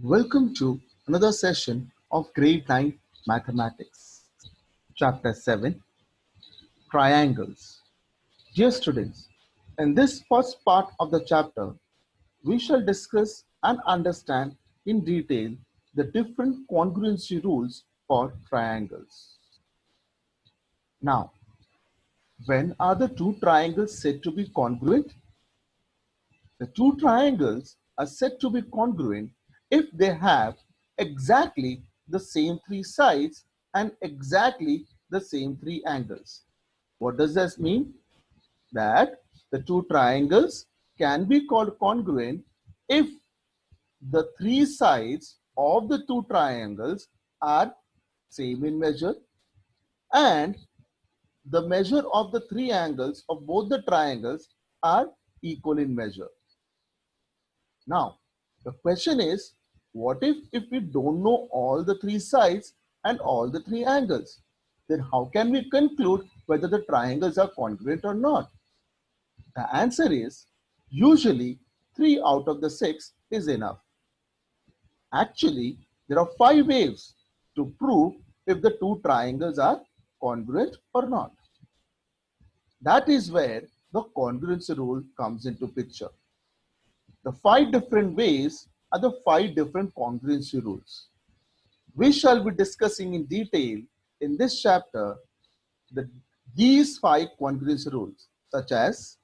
Welcome to another session of Grade 9 Mathematics, Chapter 7, Triangles. Dear students, in this first part of the chapter, we shall discuss and understand in detail the different congruency rules for triangles. Now, when are the two triangles said to be congruent? The two triangles are said to be congruent if they have exactly the same three sides and exactly the same three angles. What does this mean? That the two triangles can be called congruent if the three sides of the two triangles are same in measure and the measure of the three angles of both the triangles are equal in measure. Now, the question is, what if we don't know all the three sides and all the three angles? Then how can we conclude whether the triangles are congruent or not? The answer is, usually 3 out of the 6 is enough. Actually, there are 5 ways to prove if the two triangles are congruent or not. That is where the congruency rule comes into picture. The 5 different ways are the 5 different congruency rules. We shall be discussing in detail in this chapter these 5 congruency rules, such as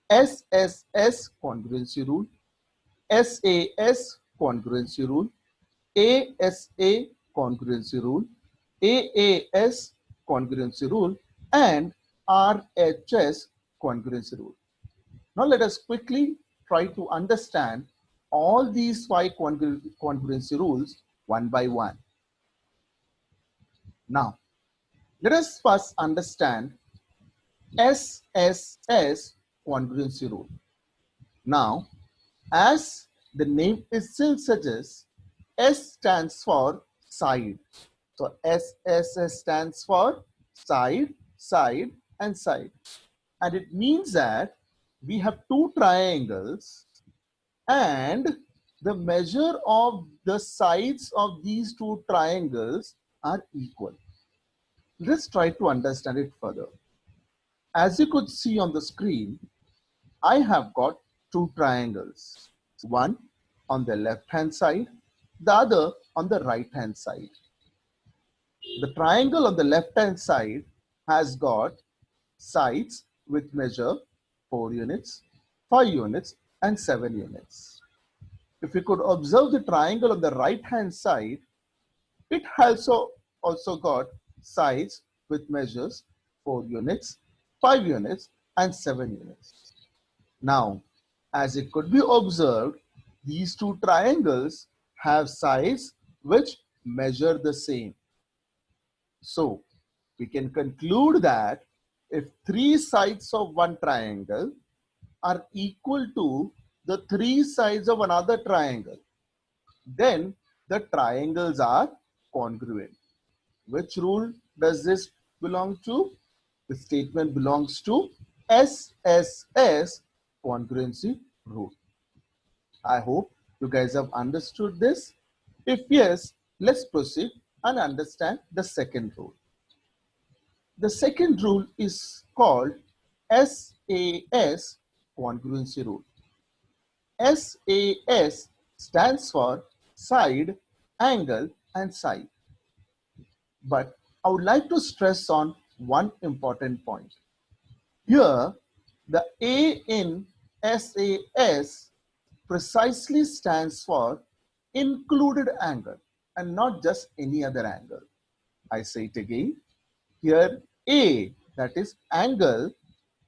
SSS congruency rule, SAS congruency rule, ASA congruency rule, AAS congruency rule, and RHS congruency rule. Now let us quickly try to understand all these 5 congruency rules one by one. Now, let us first understand SSS congruency rule. Now, as the name itself suggests, S stands for side. So SSS stands for side, side, and side. And it means that we have two triangles and the measure of the sides of these two triangles are equal. Let's try to understand it further. As you could see on the screen, I have got two triangles, one on the left hand side, the other on the right hand side. The triangle on the left hand side has got sides with measure 4 units, 5 units, and 7 units. If you could observe the triangle on the right hand side, it has also got sides with measures 4 units, 5 units, and 7 units. Now, as it could be observed, these two triangles have sides which measure the same. So, we can conclude that if three sides of one triangle are equal to the three sides of another triangle, then the triangles are congruent. Which rule does this belong to? The statement belongs to SSS congruency rule. I hope you guys have understood this. If yes, let's proceed and understand the second rule. The second rule is called SAS congruency rule. SAS stands for side, angle, and side. But I would like to stress on one important point. Here, the A in SAS precisely stands for included angle and not just any other angle. I say it again. Here, A, that is angle,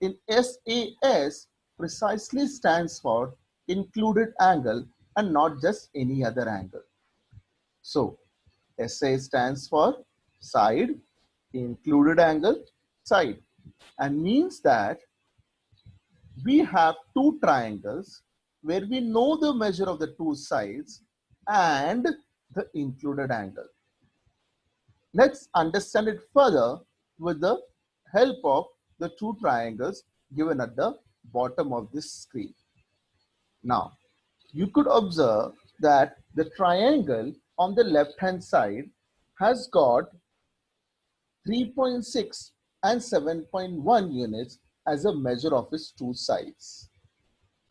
in SAS precisely stands for included angle and not just any other angle. So, SA stands for side, included angle, side, and means that we have two triangles where we know the measure of the two sides and the included angle. Let's understand it further with the help of the two triangles given at the bottom of this screen. Now, you could observe that the triangle on the left hand side has got 3.6 and 7.1 units as a measure of its two sides.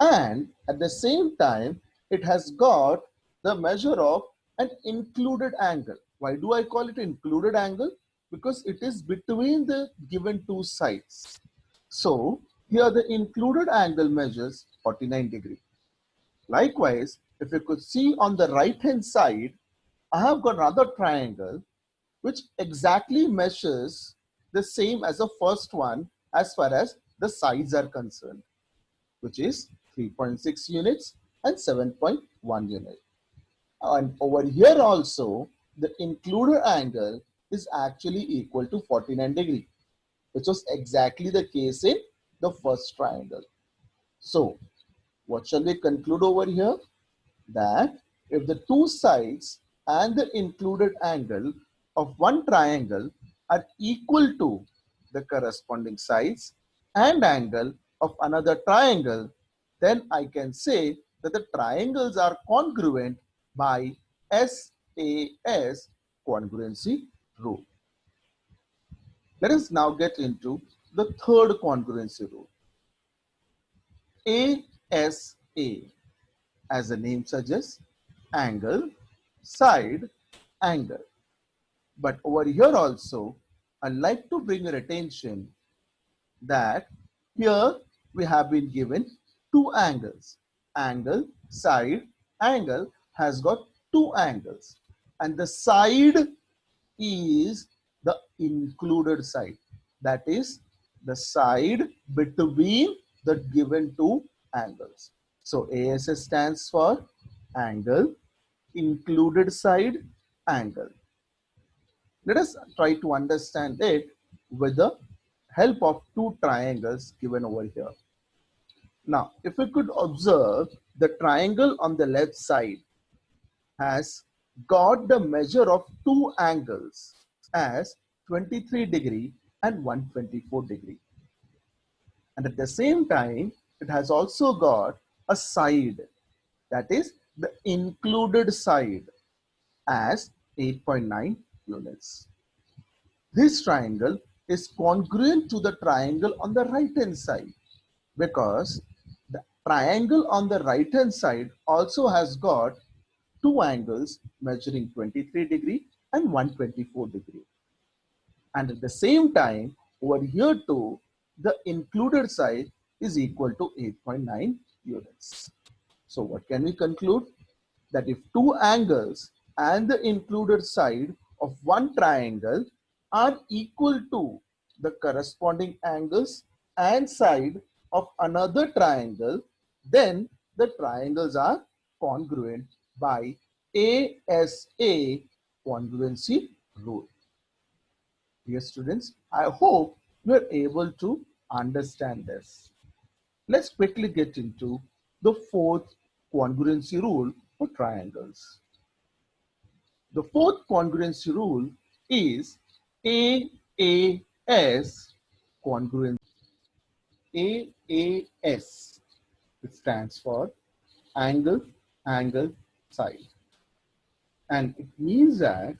And at the same time, it has got the measure of an included angle. Why do I call it included angle? Because it is between the given two sides. So here the included angle measures 49 degree. Likewise, if you could see on the right hand side, I have got another triangle which exactly measures the same as the first one as far as the sides are concerned, which is 3.6 units and 7.1 unit. And over here also, the included angle is actually equal to 49 degree, which was exactly the case in the first triangle. So what shall we conclude over here? That if the two sides and the included angle of one triangle are equal to the corresponding sides and angle of another triangle, then I can say that the triangles are congruent by SAS congruency rule. Let us now get into the third congruency rule. ASA, as the name suggests, angle, side, angle. But over here also, I'd like to bring your attention that here we have been given two angles. Angle, side, angle has got two angles. And the side is the included side. That is the side between the given two angles. So ASS stands for angle, included side, angle. Let us try to understand it with the help of two triangles given over here. Now, if we could observe, the triangle on the left side has got the measure of two angles as 23 degree and 124 degree. And at the same time, it has also got a side, that is the included side, as 8.9 units. This triangle is congruent to the triangle on the right hand side because the triangle on the right hand side also has got two angles measuring 23 degree and 124 degree. And at the same time, over here too, the included side is equal to 8.9 units. So what can we conclude? That if two angles and the included side of one triangle are equal to the corresponding angles and side of another triangle, then the triangles are congruent by ASA congruency rule. Dear students, I hope you are able to understand this. Let's quickly get into the fourth congruency rule for triangles. The fourth congruency rule is AAS congruency. AAS, it stands for angle, angle, side. And it means that,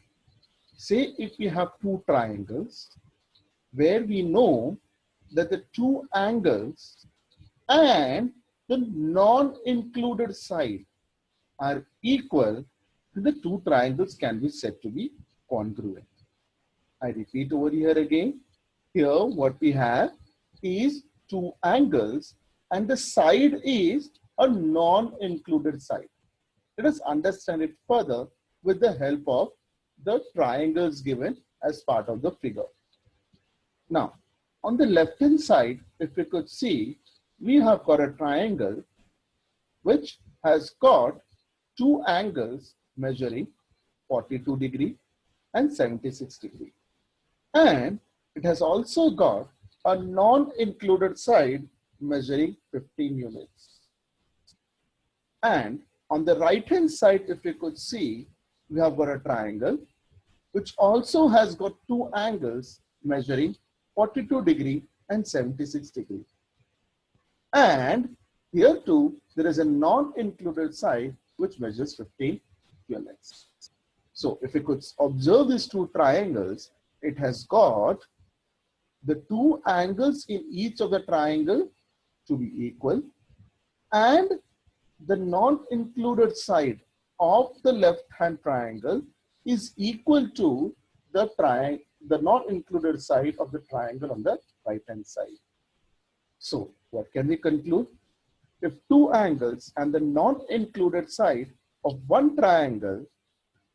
say if we have two triangles where we know that the two angles and the non-included side are equal, the two triangles can be said to be congruent. I repeat over here again. Here what we have is two angles and the side is a non-included side. Let us understand it further with the help of the triangles given as part of the figure. Now, on the left hand side, if we could see, we have got a triangle which has got two angles measuring 42 degree and 76 degree. And it has also got a non-included side measuring 15 units. And on the right hand side, if you could see, we have got a triangle which also has got two angles measuring 42 degree and 76 degree. And here too, there is a non-included side which measures 15 units. So if you could observe these two triangles, it has got the two angles in each of the triangle to be equal, and the non-included side of the left-hand triangle is equal to the non-included side of the triangle on the right-hand side. So what can we conclude? If two angles and the non-included side of one triangle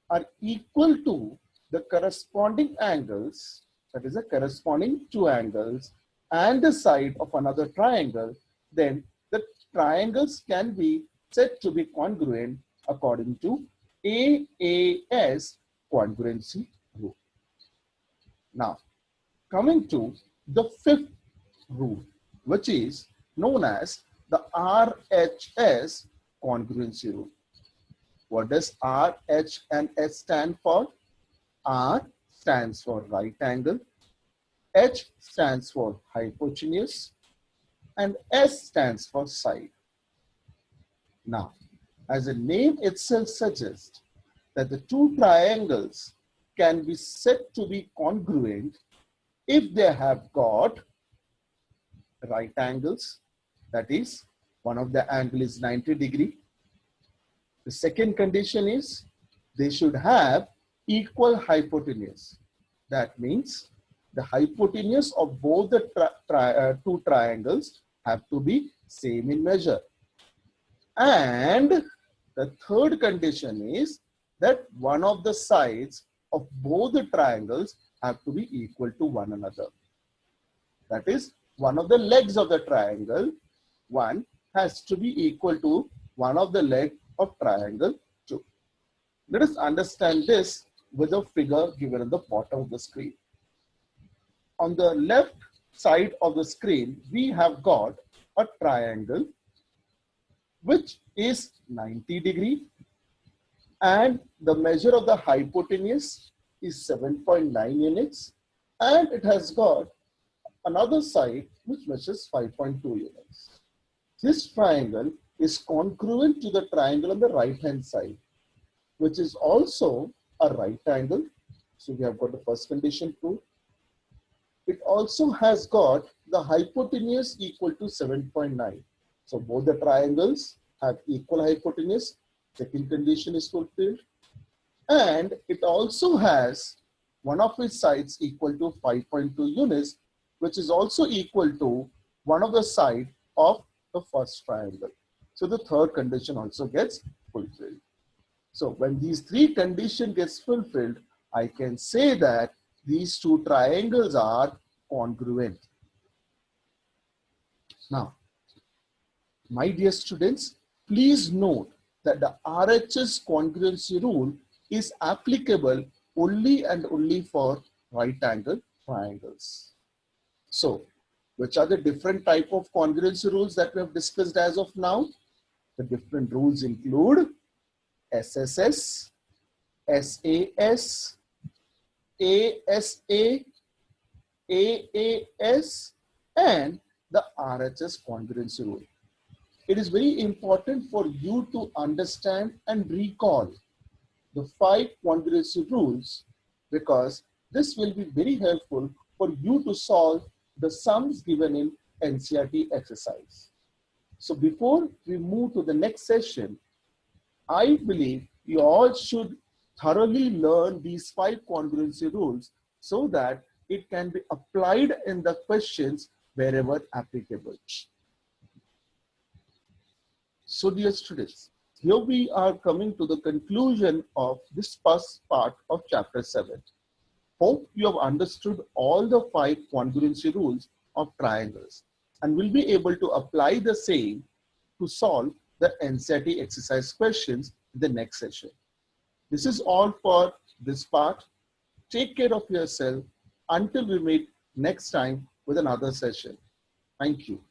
are equal to the corresponding angles, that is the corresponding two angles, and the side of another triangle, then the triangles can be said to be congruent according to AAS congruency rule. Now, coming to the fifth rule, which is known as the RHS congruency rule. What does R, H, and S stand for? R stands for right angle, H stands for hypotenuse, and S stands for side. Now, as the name itself suggests that the two triangles can be said to be congruent if they have got right angles, that is, one of the angle is 90 degree. The second condition is they should have equal hypotenuse. That means the hypotenuse of both the two triangles have to be same in measure. And the third condition is that one of the sides of both the triangles have to be equal to one another. That is, one of the legs of the triangle, one has to be equal to one of the leg of triangle 2. Let us understand this with a figure given at the bottom of the screen. On the left side of the screen, we have got a triangle which is 90 degree, and the measure of the hypotenuse is 7.9 units, and it has got another side which measures 5.2 units. This triangle is congruent to the triangle on the right hand side, which is also a right angle. So we have got the first condition true. It also has got the hypotenuse equal to 7.9. So both the triangles have equal hypotenuse. Second condition is fulfilled. And it also has one of its sides equal to 5.2 units, which is also equal to one of the side of the first triangle. So the third condition also gets fulfilled. So when these three conditions gets fulfilled, I can say that these two triangles are congruent. Now, my dear students, please note that the RHS congruency rule is applicable only and only for right angle triangles. So, which are the different type of congruency rules that we have discussed as of now? The different rules include SSS, SAS, ASA, AAS, and the RHS congruency rule. It is very important for you to understand and recall the 5 congruency rules, because this will be very helpful for you to solve the sums given in NCERT exercise. So before we move to the next session, I believe you all should thoroughly learn these 5 congruency rules so that it can be applied in the questions wherever applicable. So dear students, here we are coming to the conclusion of this first part of chapter 7. Hope you have understood all the 5 congruency rules of triangles and will be able to apply the same to solve the NCERT exercise questions in the next session. This is all for this part. Take care of yourself until we meet next time with another session. Thank you.